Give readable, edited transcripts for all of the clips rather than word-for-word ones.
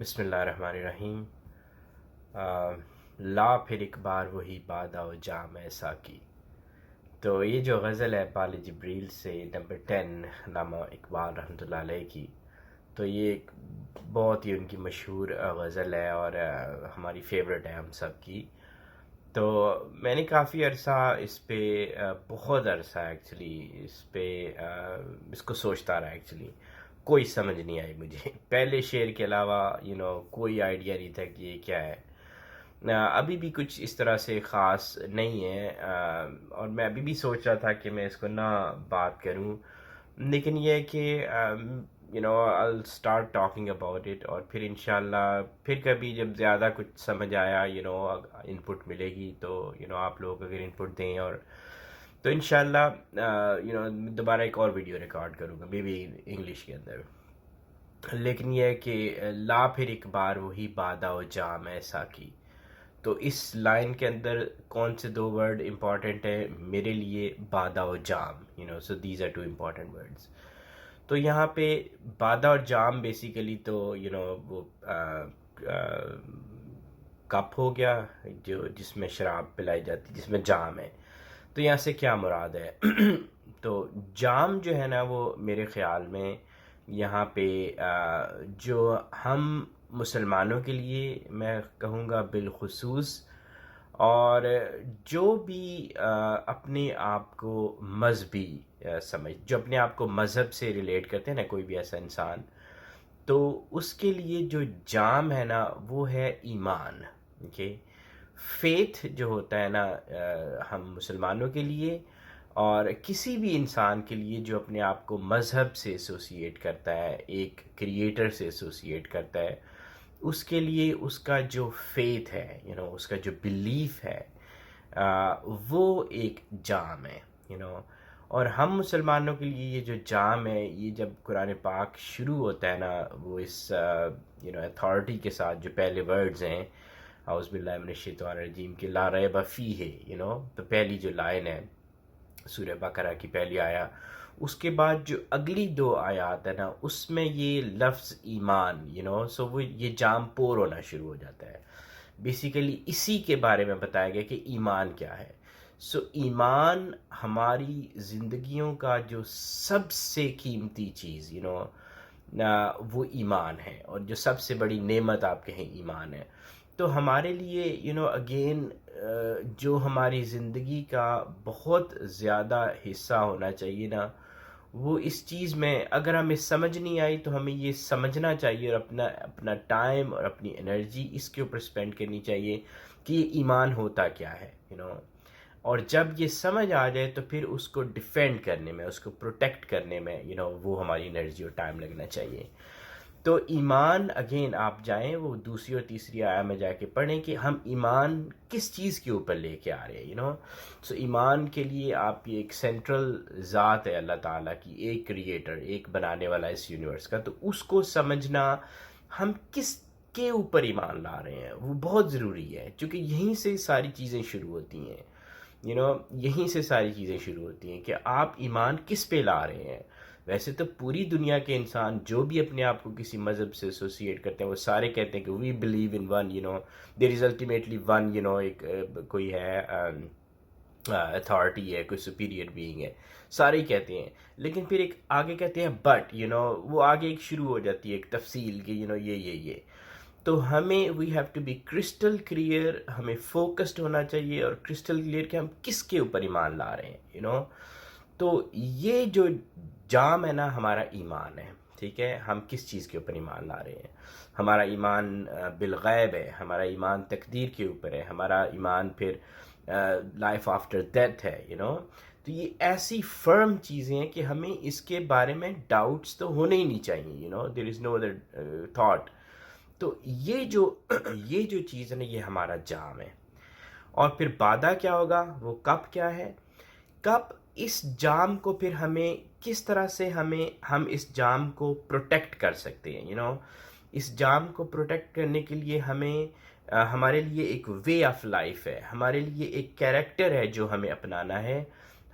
بسم اللہ الرحمن الرحیم۔ لا پھر ایک بار وہی بادہ و جام ایسا کی۔ تو یہ جو غزل ہے پال جبریل سے نمبر 10 علامہ اقبال رحمۃ اللہ علیہ کی، تو یہ ایک بہت ہی ان کی مشہور غزل ہے اور ہماری فیوریٹ ہے ہم سب کی۔ تو میں نے کافی عرصہ اس پہ بہت عرصہ ایکچولی اس کو سوچتا رہا ایکچولی۔ کوئی سمجھ نہیں آئی مجھے پہلے شعر کے علاوہ کوئی آئیڈیا نہیں تھا کہ یہ کیا ہے۔ ابھی بھی کچھ اس طرح سے خاص نہیں ہے، اور میں ابھی بھی سوچ رہا تھا کہ میں اس کو نہ بات کروں، لیکن یہ ہے کہ I'll start talking about it، اور پھر انشاءاللہ پھر کبھی جب زیادہ کچھ سمجھ آیا ان پٹ ملے گی تو آپ لوگ اگر ان پٹ دیں، اور تو انشاءاللہ دوبارہ ایک اور ویڈیو ریکارڈ کروں گا، بھی انگلش کے اندر۔ لیکن یہ ہے کہ لا پھر ایک بار وہی بادہ و جام ایسا کی، تو اس لائن کے اندر کون سے دو ورڈ امپورٹنٹ ہیں میرے لیے؟ بادہ و جام، so these are two important words. تو یہاں پہ بادہ اور جام بیسیکلی تو وہ کپ ہو گیا جس میں شراب پلائی جاتی، جس میں جام ہے۔ تو یہاں سے کیا مراد ہے؟ تو جام جو ہے نا، وہ میرے خیال میں یہاں پہ جو ہم مسلمانوں کے لیے میں کہوں گا بالخصوص، اور جو بھی اپنے آپ کو مذہبی جو اپنے آپ کو مذہب سے ریلیٹ کرتے ہیں نا، کوئی بھی ایسا انسان، تو اس کے لیے جو جام ہے نا وہ ہے ایمان۔ فیتھ جو ہوتا ہے نا ہم مسلمانوں کے لیے اور کسی بھی انسان کے لیے جو اپنے آپ کو مذہب سے ایسوسیٹ کرتا ہے، ایک کریٹر سے ایسوسیٹ کرتا ہے، اس کے لیے اس کا جو فیتھ ہے، اس کا جو بلیف ہے، وہ ایک جام ہے۔ اور ہم مسلمانوں کے لیے یہ جو جام ہے، یہ جب قرآن پاک شروع ہوتا ہے نا، وہ اس اتھارٹی کے ساتھ، جو پہلے ورڈز ہیں اعوذ باللہ من الشیطان الرجیم کے لا ریب فیہ، تو پہلی جو لائن ہے سورہ بقرہ کی پہلی آیا، اس کے بعد جو اگلی دو آیات ہے نا، اس میں یہ لفظ ایمان، سو وہ یہ جام پور ہونا شروع ہو جاتا ہے۔ بیسیکلی اسی کے بارے میں بتایا گیا کہ ایمان کیا ہے۔ سو ایمان ہماری زندگیوں کا جو سب سے قیمتی چیز وہ ایمان ہے، اور جو سب سے بڑی نعمت آپ کہیں ایمان ہے۔ تو ہمارے لیے اگین جو ہماری زندگی کا بہت زیادہ حصہ ہونا چاہیے نا، وہ اس چیز میں اگر ہمیں سمجھ نہیں آئی تو ہمیں یہ سمجھنا چاہیے، اور اپنا ٹائم اور اپنی انرجی اس کے اوپر سپینڈ کرنی چاہیے کہ یہ ایمان ہوتا کیا ہے۔ اور جب یہ سمجھ آ جائے تو پھر اس کو ڈیفینڈ کرنے میں، اس کو پروٹیکٹ کرنے میں وہ ہماری انرجی اور ٹائم لگنا چاہیے۔ تو ایمان اگین آپ جائیں وہ دوسری اور تیسری آیا میں جا کے پڑھیں کہ ہم ایمان کس چیز کے اوپر لے کے آ رہے ہیں۔ سو ایمان کے لیے آپ یہ ایک سینٹرل ذات ہے اللہ تعالیٰ کی، ایک کریٹر، ایک بنانے والا اس یونیورس کا، تو اس کو سمجھنا ہم کس کے اوپر ایمان لا رہے ہیں وہ بہت ضروری ہے، چونکہ یہیں سے ساری چیزیں شروع ہوتی ہیں۔ یہیں سے ساری چیزیں شروع ہوتی ہیں کہ آپ ایمان کس پہ لا رہے ہیں۔ ویسے تو پوری دنیا کے انسان جو بھی اپنے آپ کو کسی مذہب سے ایسوسیٹ کرتے ہیں، وہ سارے کہتے ہیں کہ we believe in one, there is ultimately one, ایک کوئی ہے اتھارٹی ہے، کوئی سپیریئر بینگ ہے، سارے ہی کہتے ہیں۔ لیکن پھر ایک آگے کہتے ہیں بٹ وہ آگے ایک شروع ہو جاتی ہے ایک تفصیل کہ یہ تو ہمیں we have to be crystal clear, ہمیں فوکسڈ ہونا چاہیے اور کرسٹل کلیئر کہ ہم کس کے اوپر ایمان لا رہے ہیں۔ تو یہ جو جام ہے نا ہمارا ایمان ہے، ٹھیک ہے؟ ہم کس چیز کے اوپر ایمان لا رہے ہیں؟ ہمارا ایمان بالغیب ہے، ہمارا ایمان تقدیر کے اوپر ہے، ہمارا ایمان پھر لائف آفٹر ڈیتھ ہے۔ تو یہ ایسی فرم چیزیں ہیں کہ ہمیں اس کے بارے میں ڈاؤٹس تو ہونے ہی نہیں چاہیے، دیر از نو ادر تھاٹ۔ تو یہ جو چیز ہے نا، یہ ہمارا جام ہے۔ اور پھر بادہ کیا ہوگا؟ وہ کپ کیا ہے؟ کپ اس جام کو پھر ہمیں کس طرح سے ہم اس جام کو پروٹیکٹ کر سکتے ہیں۔ اس جام کو پروٹیکٹ کرنے کے لیے ہمارے لیے ایک وے آف لائف ہے، ہمارے لیے ایک کیریکٹر ہے جو ہمیں اپنانا ہے،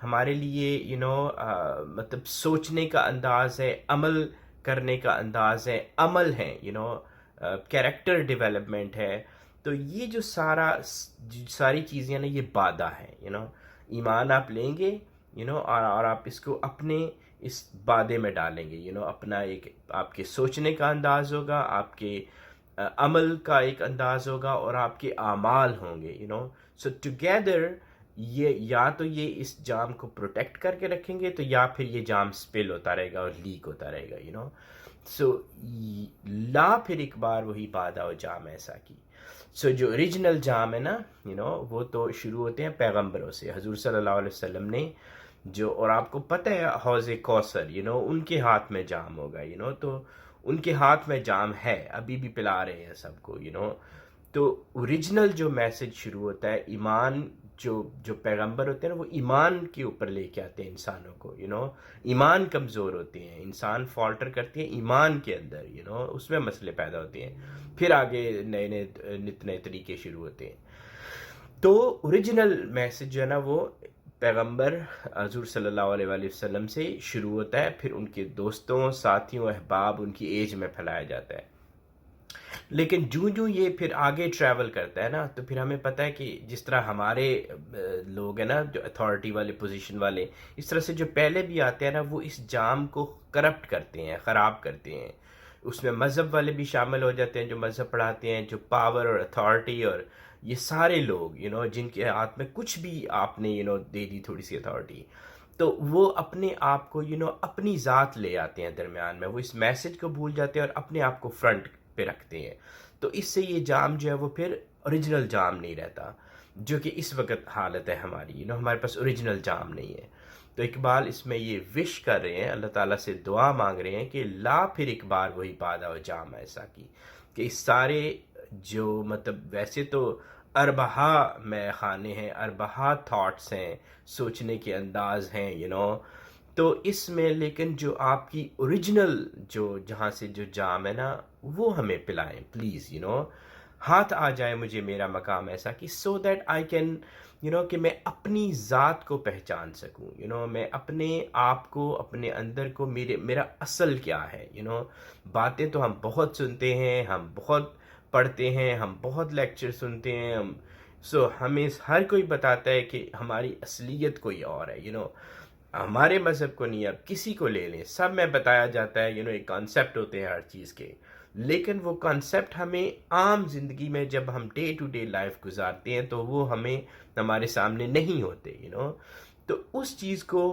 ہمارے لیے مطلب سوچنے کا انداز ہے، عمل کرنے کا انداز ہے، عمل ہے، کیریکٹر ڈیولپمنٹ ہے. تو یہ جو ساری چیزیں نا یہ بادہ ہیں. ایمان آپ لیں گے اور آپ اس کو اپنے اس بادے میں ڈالیں گے. اپنا ایک آپ کے سوچنے کا انداز ہوگا, آپ کے عمل کا ایک انداز ہوگا, اور آپ کے اعمال ہوں گے. سو ٹوگیدر یہ اس جام کو پروٹیکٹ کر کے رکھیں گے, تو یا پھر یہ جام سپل ہوتا رہے گا اور لیک ہوتا رہے گا. سو لا پھر ایک بار وہی بادہ و جام ایسا کی. سو جو اوریجنل جام ہے نا وہ تو شروع ہوتے ہیں پیغمبروں سے. حضور صلی اللہ علیہ وسلم نے اور آپ کو پتہ ہے حوض کوثر ان کے ہاتھ میں جام ہوگا. تو ان کے ہاتھ میں جام ہے, ابھی بھی پلا رہے ہیں سب کو. تو اوریجنل جو میسج شروع ہوتا ہے, ایمان جو پیغمبر ہوتے ہیں نا وہ ایمان کے اوپر لے کے آتے ہیں انسانوں کو. ایمان کمزور ہوتے ہیں, انسان فالٹر کرتے ہیں ایمان کے اندر. اس میں مسئلے پیدا ہوتے ہیں, پھر آگے نئے طریقے شروع ہوتے ہیں. تو اوریجنل میسج جو ہے نا وہ پیغمبر حضور صلی اللہ علیہ وآلہ وسلم سے شروع ہوتا ہے, پھر ان کے دوستوں, ساتھیوں, احباب, ان کی ایج میں پھیلایا جاتا ہے. لیکن جو یہ پھر آگے ٹریول کرتا ہے نا, تو پھر ہمیں پتہ ہے کہ جس طرح ہمارے لوگ ہیں نا جو اتھارٹی والے پوزیشن والے, اس طرح سے جو پہلے بھی آتے ہیں نا وہ اس جام کو کرپٹ کرتے ہیں, خراب کرتے ہیں. اس میں مذہب والے بھی شامل ہو جاتے ہیں جو مذہب پڑھاتے ہیں, جو پاور اور اتھارٹی اور یہ سارے لوگ جن کے ہاتھ میں کچھ بھی آپ نے دے دی تھوڑی سی اتھارٹی, تو وہ اپنے آپ کو اپنی ذات لے آتے ہیں درمیان میں. وہ اس میسج کو بھول جاتے ہیں اور اپنے آپ کو فرنٹ پہ رکھتے ہیں. تو اس سے یہ جام جو ہے وہ پھر اوریجنل جام نہیں رہتا, جو کہ اس وقت حالت ہے ہماری. ہمارے پاس اوریجنل جام نہیں ہے. تو اقبال اس میں یہ وش کر رہے ہیں, اللہ تعالیٰ سے دعا مانگ رہے ہیں کہ لا پھر ایک بار وہی بادہ و جام ایسا کی, کہ اس سارے جو ویسے تو اربہا میں خانے ہیں, اربہا تھاٹس ہیں, سوچنے کے انداز ہیں, تو اس میں لیکن جو آپ کی اوریجنل جہاں سے جو جام ہے نا وہ ہمیں پلائیں پلیز. ہاتھ آ جائے مجھے میرا مقام ایسا کہ سو دیٹ آئی کین کہ میں اپنی ذات کو پہچان سکوں. میں اپنے آپ کو, اپنے اندر کو, میرا اصل کیا ہے. باتیں تو ہم بہت سنتے ہیں, ہم بہت پڑھتے ہیں, ہم بہت لیکچر سنتے ہیں, ہمیں ہر کوئی بتاتا ہے کہ ہماری اصلیت کوئی اور ہے. ہمارے مذہب کو نہیں, اب کسی کو لے لیں, سب میں بتایا جاتا ہے ایک کانسیپٹ ہوتے ہیں ہر چیز کے, لیکن وہ کانسیپٹ ہمیں عام زندگی میں جب ہم ڈے ٹو ڈے لائف گزارتے ہیں تو وہ ہمارے سامنے نہیں ہوتے. تو اس چیز کو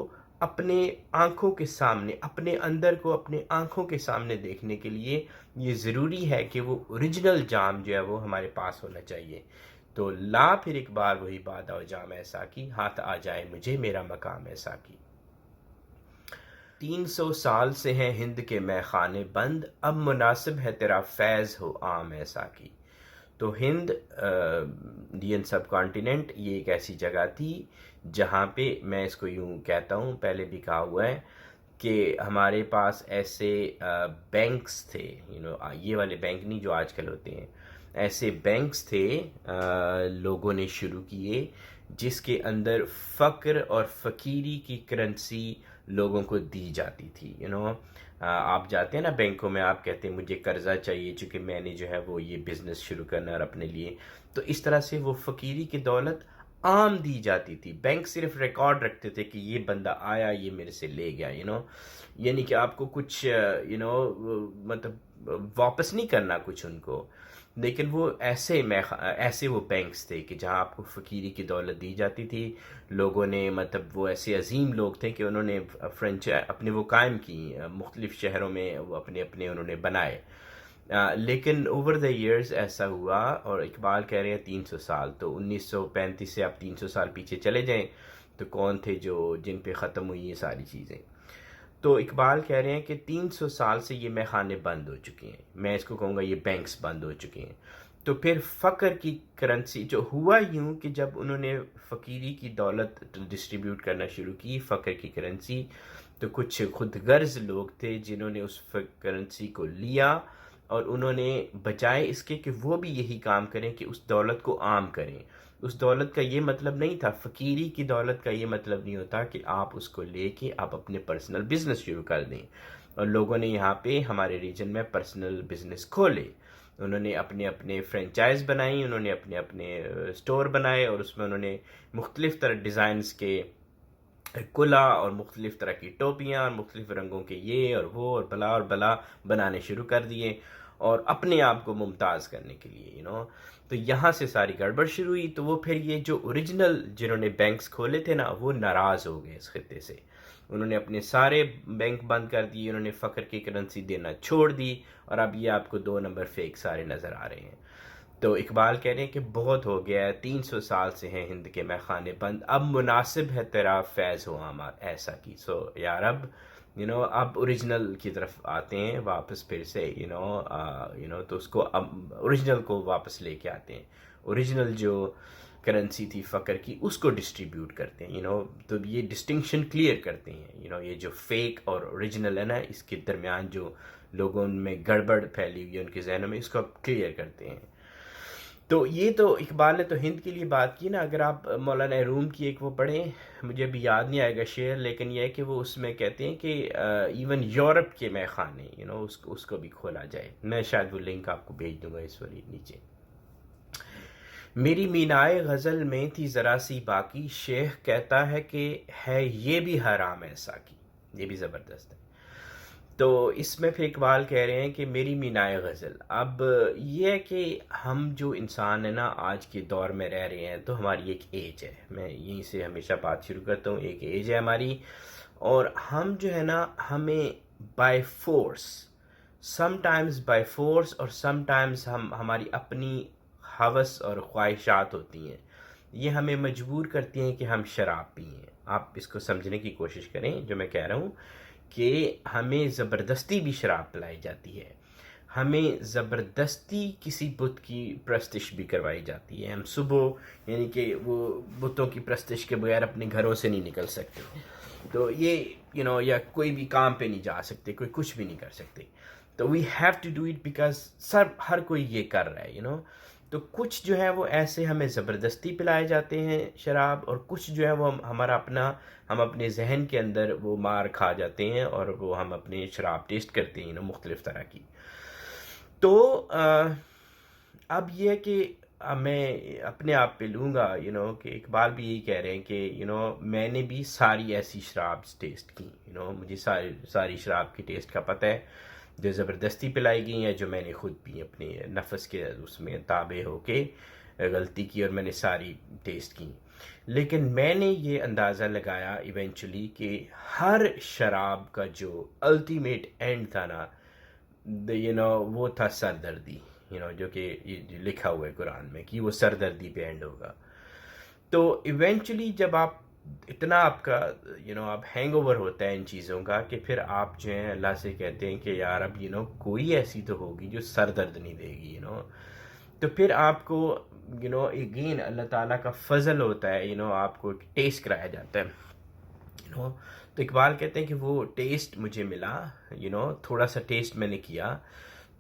اپنے آنکھوں کے سامنے, اپنے اندر کو اپنے آنکھوں کے سامنے دیکھنے کے لیے یہ ضروری ہے کہ وہ اوریجنل جام جو ہے وہ ہمارے پاس ہونا چاہیے. تو لا پھر ایک بار وہی بادہ و جام ایسا کی, ہاتھ آ جائے مجھے میرا مقام ایسا کی. 300 سال سے ہیں ہند کے مے خانے بند, اب مناسب ہے تیرا فیض ہو عام ایسا کی. تو ہند انڈین سب کانٹیننٹ یہ ایک ایسی جگہ تھی جہاں پہ میں اس کو یوں کہتا ہوں, پہلے بھی کہا ہوا ہے کہ ہمارے پاس ایسے بینکس تھے, یہ والے بینک نہیں جو آج کل ہوتے ہیں, ایسے بینکس تھے لوگوں نے شروع کیے جس کے اندر فقر اور فقیری کی کرنسی لوگوں کو دی جاتی تھی. آپ جاتے ہیں نا بینکوں میں, آپ کہتے ہیں مجھے قرضہ چاہیے چونکہ میں نے جو ہے وہ یہ بزنس شروع کرنا اور اپنے لیے, تو اس طرح سے وہ فقیری کی دولت عام دی جاتی تھی. بینک صرف ریکارڈ رکھتے تھے کہ یہ بندہ آیا, یہ میرے سے لے گیا, یعنی کہ آپ کو کچھ واپس نہیں کرنا کچھ ان کو, لیکن وہ ایسے وہ بینکس تھے کہ جہاں آپ کو فقیری کی دولت دی جاتی تھی. لوگوں نے وہ ایسے عظیم لوگ تھے کہ انہوں نے اپنے وہ قائم کی, مختلف شہروں میں وہ اپنے انہوں نے بنائے. لیکن اوور دا ایئرز ایسا ہوا, اور اقبال کہہ رہے ہیں 300 سال, تو 1935 سے آپ 300 سال پیچھے چلے جائیں تو کون تھے جن پہ ختم ہوئی یہ ساری چیزیں. تو اقبال کہہ رہے ہیں کہ 300 سال سے یہ میخانے بند ہو چکے ہیں, میں اس کو کہوں گا یہ بینکس بند ہو چکے ہیں. تو پھر فقر کی کرنسی جو ہوا یوں کہ جب انہوں نے فقیری کی دولت ڈسٹریبیوٹ کرنا شروع کی, فقر کی کرنسی, تو کچھ خود غرض لوگ تھے جنہوں نے اس کرنسی کو لیا اور انہوں نے بجائے اس کے کہ وہ بھی یہی کام کریں کہ اس دولت کو عام کریں. اس دولت کا یہ مطلب نہیں تھا, فقیری کی دولت کا یہ مطلب نہیں ہوتا کہ آپ اس کو لے کے آپ اپنے پرسنل بزنس شروع کر دیں. اور لوگوں نے یہاں پہ ہمارے ریجن میں پرسنل بزنس کھولے. انہوں نے اپنے اپنے فرینچائز بنائی، انہوں نے اپنے اپنے اسٹور بنائے، اور اس میں انہوں نے مختلف طرح ڈیزائنز کے کلا اور مختلف طرح کی ٹوپیاں اور مختلف رنگوں کے یہ اور وہ اور بلا بنانے شروع کر دیے، اور اپنے آپ کو ممتاز کرنے کے لیے تو یہاں سے ساری گڑبڑ شروع ہوئی. تو وہ پھر یہ جو اوریجنل جنہوں نے بینکس کھولے تھے نا، وہ ناراض ہو گئے اس خطے سے. انہوں نے اپنے سارے بینک بند کر دیے، انہوں نے فخر کی کرنسی دینا چھوڑ دی، اور اب یہ آپ کو 2 نمبر فیک سارے نظر آ رہے ہیں. تو اقبال کہہ رہے ہیں کہ بہت ہو گیا ہے، 300 سال سے ہیں ہند کے میخانے بند، اب مناسب ہے تیرا فیض ہو عامر ایسا کی. سو یا رب اب اوریجنل کی طرف آتے ہیں واپس پھر سے تو اس کو اب اوریجنل کو واپس لے کے آتے ہیں. اوریجنل جو کرنسی تھی فقر کی، اس کو ڈسٹریبیوٹ کرتے ہیں تو یہ ڈسٹنکشن کلیئر کرتے ہیں. یہ جو فیک اور اوریجنل ہے نا، اس کے درمیان جو لوگوں میں گڑبڑ پھیلی ہوئی ہے ان کے ذہنوں میں، اس کو اب کلیئر کرتے ہیں. تو یہ تو اقبال نے تو ہند کے لیے بات کی نا. اگر آپ مولانا روم کی ایک وہ پڑھیں، مجھے ابھی یاد نہیں آئے گا شعر، لیکن یہ ہے کہ وہ اس میں کہتے ہیں کہ ایون یورپ کے مے خانے اس کو بھی کھولا جائے. میں شاید وہ لنک آپ کو بھیج دوں گا اس والی نیچے. میری مینائے غزل میں تھی ذرا سی باقی، شیخ کہتا ہے کہ ہے یہ بھی حرام ایسا کی. یہ بھی زبردست ہے. تو اس میں پھر اقبال کہہ رہے ہیں کہ میری مینائے غزل. اب یہ ہے کہ ہم جو انسان ہیں نا آج کے دور میں رہ رہے ہیں، تو ہماری ایک ایج ہے. میں یہیں سے ہمیشہ بات شروع کرتا ہوں. ایک ایج ہے ہماری، اور ہم جو ہے نا، ہمیں by force, some times by force اور سم ٹائمز ہماری اپنی ہوس اور خواہشات ہوتی ہیں، یہ ہمیں مجبور کرتی ہیں کہ ہم شراب پئیں. آپ اس کو سمجھنے کی کوشش کریں جو میں کہہ رہا ہوں، کہ ہمیں زبردستی بھی شراب پلائی جاتی ہے، ہمیں زبردستی کسی بت کی پرستش بھی کروائی جاتی ہے. ہم صبح یعنی کہ وہ بتوں کی پرستش کے بغیر اپنے گھروں سے نہیں نکل سکتے. تو یہ یا کوئی بھی کام پہ نہیں جا سکتے، کوئی کچھ بھی نہیں کر سکتے. تو we have to do it because ہر کوئی یہ کر رہا ہے تو کچھ جو ہے وہ ایسے ہمیں زبردستی پلائے جاتے ہیں شراب، اور کچھ جو ہے وہ ہم اپنے ذہن کے اندر وہ مار کھا جاتے ہیں، اور وہ ہم اپنے شراب ٹیسٹ کرتے ہیں مختلف طرح کی. تو اب یہ کہ میں اپنے آپ پہ لوں گا کہ اقبال بھی یہی کہہ رہے ہیں کہ میں نے بھی ساری ایسی شراب ٹیسٹ کی. مجھے ساری شراب کی ٹیسٹ کا پتہ ہے، جو زبردستی پلائی گئی ہیں، جو میں نے خود بھی اپنے نفس کے اس میں تابع ہو کے غلطی کی، اور میں نے ساری ٹیسٹ کی. لیکن میں نے یہ اندازہ لگایا ایونچولی کہ ہر شراب کا جو الٹیمیٹ اینڈ تھا نا، وہ تھا سردردی. جو کہ لکھا ہوا ہے قرآن میں کہ وہ سردردی پہ اینڈ ہوگا. تو ایونچولی جب آپ اتنا آپ کا آپ ہینگ اوور ہوتا ہے ان چیزوں کا، کہ پھر آپ جو ہیں اللہ سے کہتے ہیں کہ یار اب کوئی ایسی تو ہوگی جو سر درد نہیں دے گی. تو پھر آپ کو اگین اللہ تعالیٰ کا فضل ہوتا ہے، آپ کو ٹیسٹ کرایا جاتا ہے. تو اقبال کہتے ہیں کہ وہ ٹیسٹ مجھے ملا، تھوڑا سا ٹیسٹ میں نے کیا،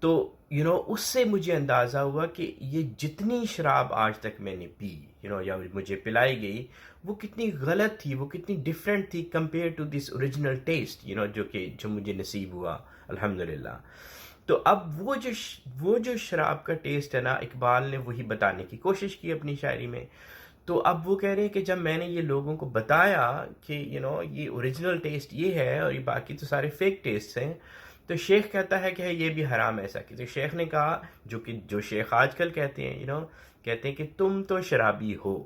تو اس سے مجھے اندازہ ہوا کہ یہ جتنی شراب آج تک میں نے پی یا مجھے پلائی گئی، وہ کتنی غلط تھی، وہ کتنی ڈیفرنٹ تھی compare to this original test جو مجھے نصیب ہوا الحمدللہ. تو اب وہ جو شراب کا ٹیسٹ ہے نا، اقبال نے وہی بتانے کی کوشش کی اپنی شاعری میں. تو اب وہ کہہ رہے ہیں کہ جب میں نے یہ لوگوں کو بتایا کہ یہ اوریجنل ٹیسٹ یہ ہے اور یہ باقی تو سارے فیک ٹیسٹ ہیں، تو شیخ کہتا ہے کہ یہ بھی حرام ایسا کی. تو شیخ نے کہا، جو شیخ آج کل کہتے ہیں کہتے ہیں کہ تم تو شرابی ہو،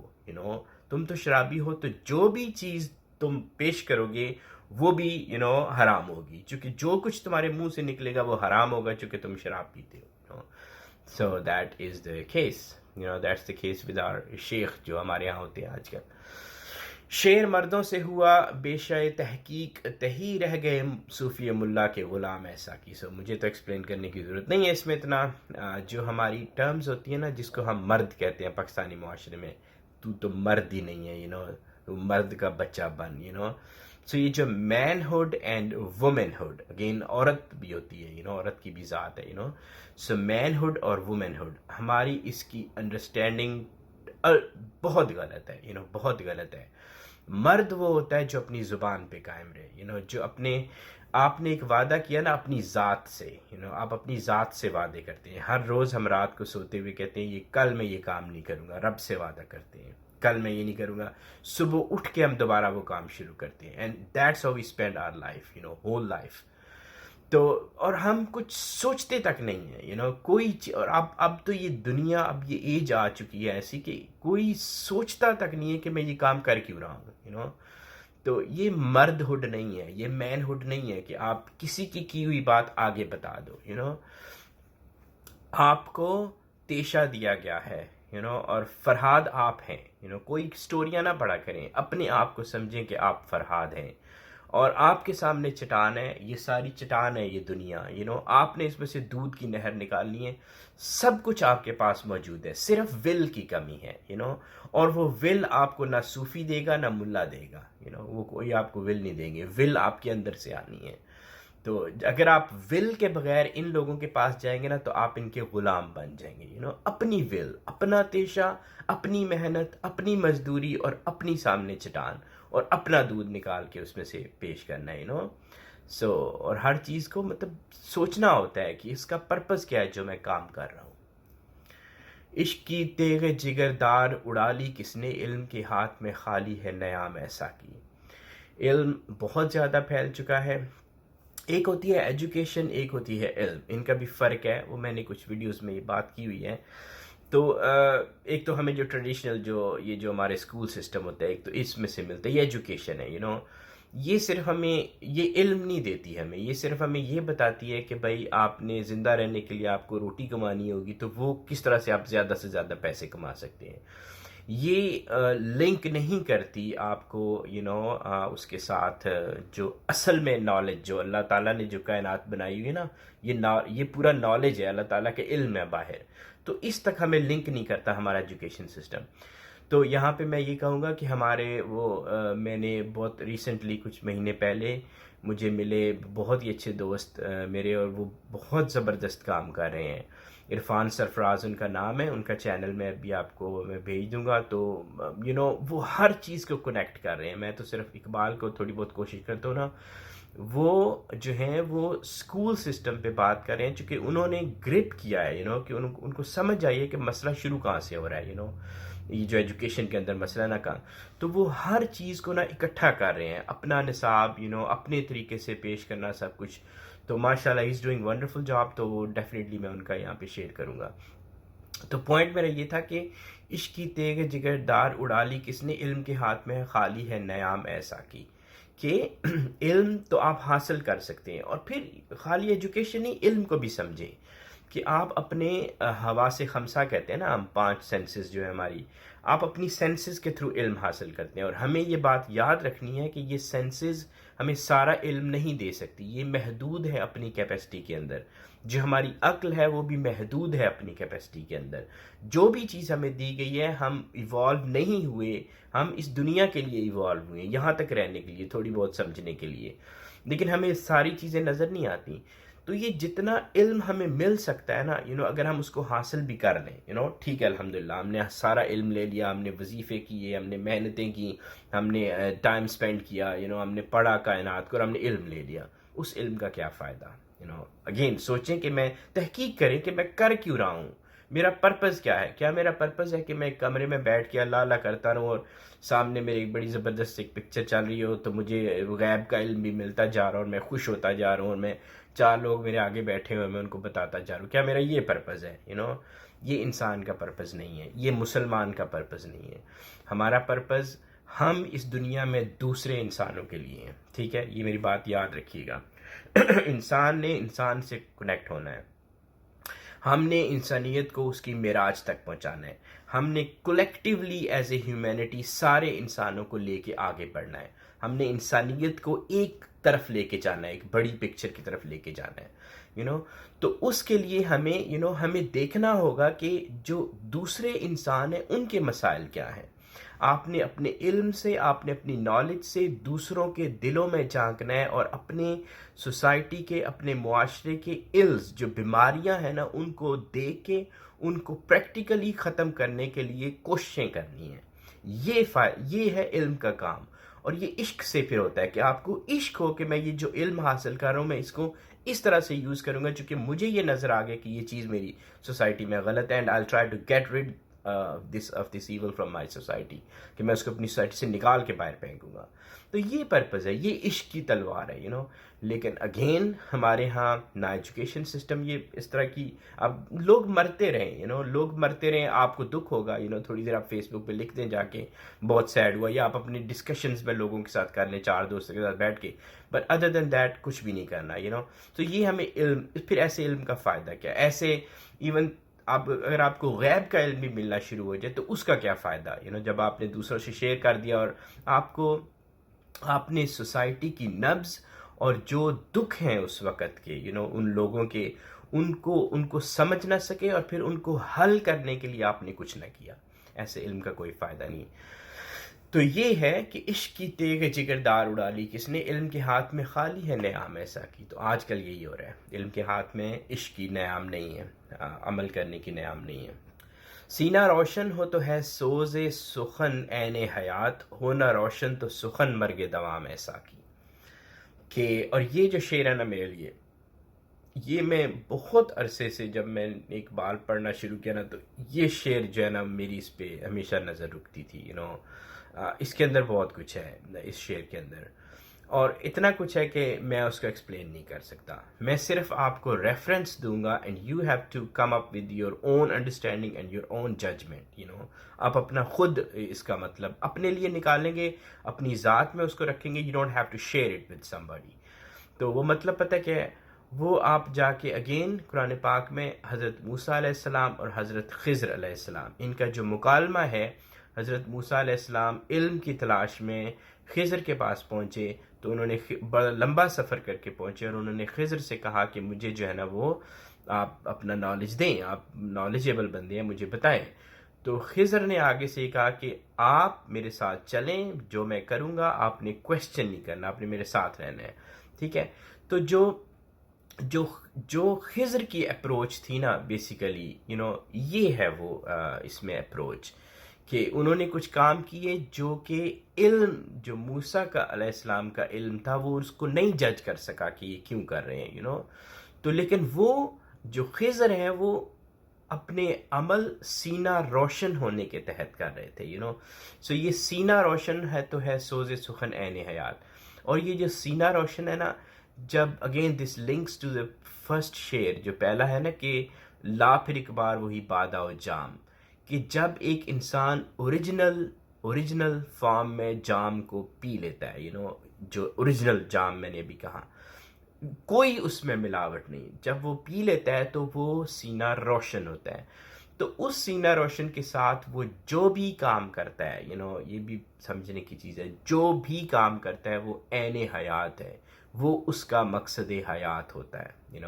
تم تو شرابی ہو، تو جو بھی چیز تم پیش کرو گے وہ بھی حرام ہوگی، چونکہ جو کچھ تمہارے منہ سے نکلے گا وہ حرام ہوگا، چونکہ تم شراب پیتے ہو. So that is the case, that's the case with our شیخ جو ہمارے یہاں ہوتے ہیں آج کل. شعر مردوں سے ہوا بے شے تحقیق، تہی رہ گئے صوفی ملا کے غلام ایسا کی. سو مجھے تو ایکسپلین کرنے کی ضرورت نہیں ہے اس میں اتنا. جو ہماری ٹرمز ہوتی ہیں نا، جس کو ہم مرد کہتے ہیں پاکستانی معاشرے میں، تو مرد ہی نہیں ہے، تو مرد کا بچہ بن سو یہ جو manhood and womanhood, again عورت بھی ہوتی ہے، عورت کی بھی ذات ہے، سو مین ہوڈ اور وومن ہوڈ، ہماری اس کی انڈرسٹینڈنگ بہت غلط ہے، بہت غلط ہے. مرد وہ ہوتا ہے جو اپنی زبان پہ قائم رہے، جو اپنے آپ نے ایک وعدہ کیا نا اپنی ذات سے، آپ اپنی ذات سے وعدے کرتے ہیں. ہر روز ہم رات کو سوتے ہوئے کہتے ہیں یہ کل میں یہ کام نہیں کروں گا، رب سے وعدہ کرتے ہیں کل میں یہ نہیں کروں گا. صبح اٹھ کے ہم دوبارہ وہ کام شروع کرتے ہیں. And that's how we spend our life, whole life. تو اور ہم کچھ سوچتے تک نہیں ہیں، کوئی اور اب تو یہ دنیا، اب یہ ایج آ چکی ہے ایسی کہ کوئی سوچتا تک نہیں ہے کہ میں یہ کام کر کیوں رہا ہوں. تو یہ مرد ہوڈ نہیں ہے، یہ مین ہوڈ نہیں ہے کہ آپ کسی کی ہوئی بات آگے بتا دو. آپ کو تیشہ دیا گیا ہے، اور فرہاد آپ ہیں. کوئی سٹوریاں نہ پڑھا کریں، اپنے آپ کو سمجھیں کہ آپ فرہاد ہیں، اور آپ کے سامنے چٹان ہے، یہ ساری چٹان ہے یہ دنیا. آپ نے اس میں سے دودھ کی نہر نکالنی ہے. سب کچھ آپ کے پاس موجود ہے، صرف ول کی کمی ہے. اور وہ ول آپ کو نہ صوفی دے گا نہ ملا دے گا. وہ کوئی آپ کو ول نہیں دیں گے، ول آپ کے اندر سے آنی ہے. تو اگر آپ ول کے بغیر ان لوگوں کے پاس جائیں گے نا تو آپ ان کے غلام بن جائیں گے. اپنی ول، اپنا تیشہ، اپنی محنت، اپنی مزدوری، اور اپنی سامنے چٹان، اور اپنا دودھ نکال کے اس میں سے پیش کرنا ہے. اور ہر چیز کو مطلب سوچنا ہوتا ہے کہ اس کا پرپس کیا ہے جو میں کام کر رہا ہوں. عشق کی تیغ جگردار اڑا لی کس نے، علم کے ہاتھ میں خالی ہے نیام ایسا کی. علم بہت زیادہ پھیل چکا ہے. ایک ہوتی ہے ایجوکیشن، ایک ہوتی ہے علم. ان کا بھی فرق ہے، وہ میں نے کچھ ویڈیوز میں یہ بات کی ہوئی ہے. تو ایک تو ہمیں جو ٹریڈیشنل جو ہمارے اسکول سسٹم ہوتا ہے، ایک تو اس میں سے ملتا ہے، یہ ایجوکیشن ہے. یہ صرف ہمیں یہ علم نہیں دیتی ہمیں، یہ صرف ہمیں یہ بتاتی ہے کہ بھائی آپ نے زندہ رہنے کے لیے آپ کو روٹی کمانی ہوگی، تو وہ کس طرح سے آپ زیادہ سے زیادہ پیسے کما سکتے ہیں. یہ لنک نہیں کرتی آپ کو اس کے ساتھ جو اصل میں نالج جو اللہ تعالیٰ نے جو کائنات بنائی ہوئی ہے نا، یہ پورا نالج ہے، اللہ تعالیٰ کے علم ہے باہر. تو اس تک ہمیں لنک نہیں کرتا ہمارا ایجوکیشن سسٹم. تو یہاں پہ میں یہ کہوں گا کہ ہمارے میں نے بہت ریسنٹلی کچھ مہینے پہلے مجھے ملے بہت ہی اچھے دوست میرے، اور وہ بہت زبردست کام کر رہے ہیں. عرفان سرفراز ان کا نام ہے، ان کا چینل میں ابھی آپ کو میں بھیج دوں گا. تو وہ ہر چیز کو کنیکٹ کر رہے ہیں. میں تو صرف اقبال کو تھوڑی بہت کوشش کرتا ہوں نا، وہ جو ہیں وہ اسکول سسٹم پہ بات کر رہے ہیں، چونکہ انہوں نے گرپ کیا ہے کہ ان کو سمجھ آئی ہے کہ مسئلہ شروع کہاں سے ہو رہا ہے. یہ جو ایجوکیشن کے اندر مسئلہ نہ کہاں، تو وہ ہر چیز کو نا اکٹھا کر رہے ہیں، اپنا نصاب اپنے طریقے سے پیش کرنا سب کچھ. تو ماشاء اللہ از ڈوئنگ ونڈرفل جاب. تو وہ ڈیفینیٹلی میں ان کا یہاں پہ شیئر کروں گا. تو پوائنٹ میرا یہ تھا کہ عشق کی تیغ جگر دار اڑا لی کس نے، علم کے ہاتھ میں خالی ہے نیام ایسا کی. کہ علم تو آپ حاصل کر سکتے ہیں، اور پھر خالی ایجوکیشن نہیں، علم کو بھی سمجھیں کہ آپ اپنے حواس خمسہ کہتے ہیں نا ہم، 5 سینسز جو ہے ہماری، آپ اپنی سینسز کے تھرو علم حاصل کرتے ہیں. اور ہمیں یہ بات یاد رکھنی ہے کہ یہ سینسز ہمیں سارا علم نہیں دے سکتی، یہ محدود ہے اپنی کیپیسٹی کے اندر. جو ہماری عقل ہے وہ بھی محدود ہے اپنی کیپیسٹی کے اندر. جو بھی چیز ہمیں دی گئی ہے، ہم ایوالو نہیں ہوئے، ہم اس دنیا کے لیے ایوالو ہوئے یہاں تک رہنے کے لیے، تھوڑی بہت سمجھنے کے لیے، لیکن ہمیں ساری چیزیں نظر نہیں آتی. تو یہ جتنا علم ہمیں مل سکتا ہے نا، اگر ہم اس کو حاصل بھی کر لیں، ٹھیک ہے الحمدللہ ہم نے سارا علم لے لیا، ہم نے وظیفے کیے، ہم نے محنتیں کی، ہم نے ٹائم سپینڈ کیا، ہم نے پڑھا کائنات کو، اور ہم نے علم لے لیا. اس علم کا کیا فائدہ؟ اگین سوچیں کہ میں تحقیق کریں کہ میں کر کیوں رہا ہوں، میرا پرپز کیا ہے. کیا میرا پرپز ہے کہ میں ایک کمرے میں بیٹھ کے اللہ اللہ کرتا رہوں، اور سامنے میرے ایک بڑی زبردست ایک پکچر چل رہی ہو تو مجھے غیب کا علم بھی ملتا جا رہا، اور میں خوش ہوتا جا رہا ہوں، اور میں 4 لوگ میرے آگے بیٹھے ہوئے میں ان کو بتاتا جا رہا ہوں؟ کیا میرا یہ پرپز ہے؟ یہ انسان کا پرپز نہیں ہے، یہ مسلمان کا پرپز نہیں ہے. ہمارا پرپز ہم اس دنیا میں دوسرے انسانوں کے لیے ہیں. ٹھیک ہے، یہ میری بات یاد رکھیے گا. انسان نے انسان سے کنیکٹ ہونا ہے، ہم نے انسانیت کو اس کی معراج تک پہنچانا ہے. ہم نے کولیکٹیولی ایز اے ہیومینٹی سارے انسانوں کو لے کے آگے بڑھنا ہے. ہم نے انسانیت کو ایک طرف لے کے جانا ہے، ایک بڑی پکچر کی طرف لے کے جانا ہے. تو اس کے لیے ہمیں ہمیں دیکھنا ہوگا کہ جو دوسرے انسان ہیں ان کے مسائل کیا ہیں. آپ نے اپنے علم سے، آپ نے اپنی نالج سے دوسروں کے دلوں میں جھانکنا ہے، اور اپنے سوسائٹی کے، اپنے معاشرے کے الز جو بیماریاں ہیں نا ان کو دیکھ کے ان کو پریکٹیکلی ختم کرنے کے لیے کوششیں کرنی ہیں. یہ ہے علم کا کام. اور یہ عشق سے پھر ہوتا ہے کہ آپ کو عشق ہو کہ میں یہ جو علم حاصل کر رہا ہوں میں اس کو اس طرح سے یوز کروں گا چونکہ مجھے یہ نظر آ گیا کہ یہ چیز میری سوسائٹی میں غلط ہے، and I try to get rid this evil from my society, کہ میں اس کو اپنی سوسائٹی سے نکال کے باہر پھینکوں گا. تو یہ پرپز ہے، یہ عشق کی تلوار ہے لیکن اگین ہمارے ہاں نہ ایجوکیشن سسٹم یہ اس طرح کی. اب لوگ مرتے رہیں لوگ مرتے رہیں، آپ کو دکھ ہوگا تھوڑی دیر آپ فیس بک پہ لکھ دیں جا کے بہت سیڈ ہوا، یا آپ اپنے ڈسکشنز میں لوگوں کے ساتھ کر لیں 4 دوستوں کے ساتھ بیٹھ کے، بٹ ادر دین دیٹ کچھ بھی نہیں کرنا تو یہ ہمیں علم، پھر ایسے علم کا فائدہ کیا؟ ایسے ایون اگر آپ کو غیب کا علم بھی ملنا شروع ہو جائے تو اس کا کیا فائدہ جب آپ نے دوسروں سے شیئر کر دیا اور آپ نے سوسائٹی کی نبض اور جو دکھ ہیں اس وقت کے ان لوگوں کے ان کو سمجھ نہ سکے اور پھر ان کو حل کرنے کے لیے آپ نے کچھ نہ کیا، ایسے علم کا کوئی فائدہ نہیں. تو یہ ہے کہ عشق کی تیغ جگر دار اڑا لی کس نے، علم کے ہاتھ میں خالی ہے نیام ایسا کی. تو آج کل یہی ہو رہا ہے، علم کے ہاتھ میں عشق کی نیام نہیں ہے، عمل کرنے کی نیام نہیں ہے. سینہ روشن ہو تو ہے سوز سخن عین حیات، ہونا روشن تو سخن مرگ دوام ایسا کی. کہ اور یہ جو شعر ہے نا میرے لیے، یہ میں بہت عرصے سے جب میں اقبال پڑھنا شروع کیا نا تو یہ شعر جو ہے نا میری اس پہ ہمیشہ نظر رکتی تھی. اس کے اندر بہت کچھ ہے اس شعر کے اندر، اور اتنا کچھ ہے کہ میں اس کو ایکسپلین نہیں کر سکتا. میں صرف آپ کو ریفرنس دوں گا and you have to come up with your own understanding and your own judgement. آپ اپنا خود اس کا مطلب اپنے لیے نکالیں گے، اپنی ذات میں اس کو رکھیں گے. You don't have to share it with somebody. تو وہ مطلب پتہ کیا ہے؟ وہ آپ جا کے اگین قرآن پاک میں حضرت موسیٰ علیہ السلام اور حضرت خضر علیہ السلام، ان کا جو مکالمہ ہے، حضرت موسیٰ علیہ السلام علم کی تلاش میں خضر کے پاس پہنچے تو انہوں نے بڑا لمبا سفر کر کے پہنچے اور انہوں نے خضر سے کہا کہ مجھے جو ہے نا وہ آپ اپنا نالج دیں، آپ نالجیبل بندے ہیں، مجھے بتائیں. تو خضر نے آگے سے کہا کہ آپ میرے ساتھ چلیں، جو میں کروں گا آپ نے کویسچن نہیں کرنا، آپ نے میرے ساتھ رہنا ہے، ٹھیک ہے. تو جو خضر کی اپروچ تھی نا بیسیکلی یہ ہے وہ اس میں اپروچ کہ انہوں نے کچھ کام کیے جو کہ علم جو موسیٰ کا علیہ السلام کا علم تھا وہ اس کو نہیں جج کر سکا کہ یہ کیوں کر رہے ہیں تو لیکن وہ جو خضر ہیں وہ اپنے عمل سینہ روشن ہونے کے تحت کر رہے تھے سو یہ سینہ روشن ہے تو ہے سوز سخن عین حیات. اور یہ جو سینہ روشن ہے نا، جب again this links to the first شعر جو پہلا ہے نا کہ لا پھر ایک بار وہی بادہ و جام، کہ جب ایک انسان اوریجنل فارم میں جام کو پی لیتا ہے جو اوریجنل جام میں نے ابھی کہا، کوئی اس میں ملاوٹ نہیں، جب وہ پی لیتا ہے تو وہ سینہ روشن ہوتا ہے. تو اس سینہ روشن کے ساتھ وہ جو بھی کام کرتا ہے یہ بھی سمجھنے کی چیز ہے، جو بھی کام کرتا ہے وہ عین حیات ہے، وہ اس کا مقصد حیات ہوتا ہے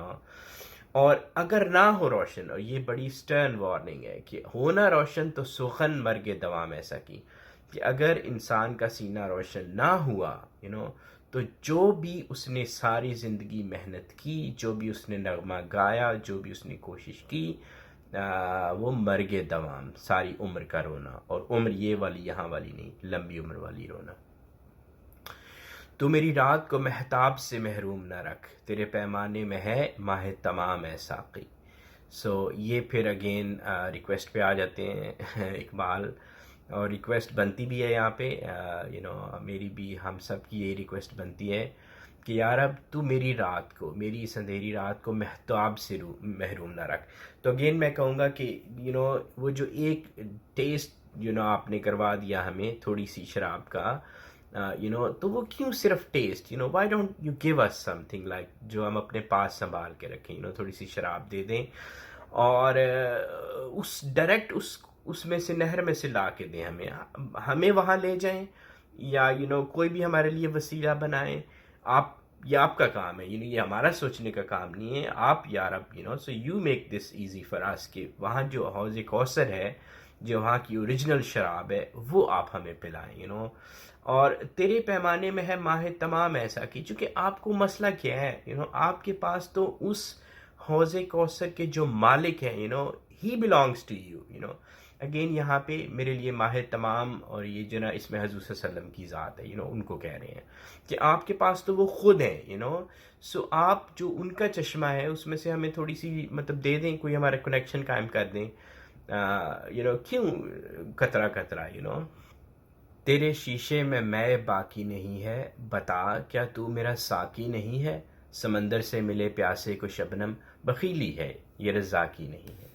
اور اگر نہ ہو روشن، اور یہ بڑی سٹرن وارننگ ہے کہ ہونا روشن تو سخن مرگ دوام ایسا کی، کہ اگر انسان کا سینہ روشن نہ ہوا تو جو بھی اس نے ساری زندگی محنت کی، جو بھی اس نے نغمہ گایا، جو بھی اس نے کوشش کی، وہ مرگ دوام، ساری عمر کا رونا، اور عمر یہ والی یہاں والی نہیں، لمبی عمر والی رونا. تو میری رات کو مہتاب سے محروم نہ رکھ، تیرے پیمانے میں ہے ماہ تمام ہے ساقی. سو یہ پھر اگین ریکویسٹ پہ آ جاتے ہیں اقبال، اور ریکویسٹ بنتی بھی ہے یہاں پہ میری بھی، ہم سب کی یہی ریکویسٹ بنتی ہے کہ یار اب تو میری رات کو، میری اس اندھیری رات کو مہتاب سے محروم نہ رکھ. تو اگین میں کہوں گا کہ وہ جو ایک ٹیسٹ آپ نے کروا دیا ہمیں تھوڑی سی شراب کا تو وہ کیوں صرف test why don't you give us something like جو ہم اپنے پاس سنبھال کے رکھیں تھوڑی سی شراب دے دیں اور اس ڈائریکٹ اس میں سے نہر میں سے لا کے دیں ہمیں وہاں لے جائیں، یا کوئی بھی ہمارے لیے وسیلہ بنائیں. یہ آپ کا کام ہے، یہ ہمارا سوچنے کا کام نہیں ہے. آپ یا رب so you make this easy for us کہ وہاں جو حوض کوثر ہے، جو وہاں کی اوریجنل شراب ہے، وہ آپ ہمیں پلائیں اور تیرے پیمانے میں ہے ماہ تمام ایسا کی. چونکہ آپ کو مسئلہ کیا ہے آپ کے پاس تو اس حوض کوثر کے جو مالک ہیں ہی belongs to you اگین یہاں پہ میرے لیے ماہر تمام اور یہ جو نا اس میں حضور صلی اللہ علیہ وسلم کی ذات ہے، ان کو کہہ رہے ہیں کہ آپ کے پاس تو وہ خود ہیں، سو آپ جو ان کا چشمہ ہے اس میں سے ہمیں تھوڑی سی مطلب دے دیں، کوئی ہمارا کنیکشن قائم کر دیں. کیوں کترا کترا تیرے شیشے میں باقی نہیں ہے، بتا کیا تو میرا ساقی نہیں ہے، سمندر سے ملے پیاسے کو شبنم، بخیلی ہے یہ رزاقی نہیں ہے.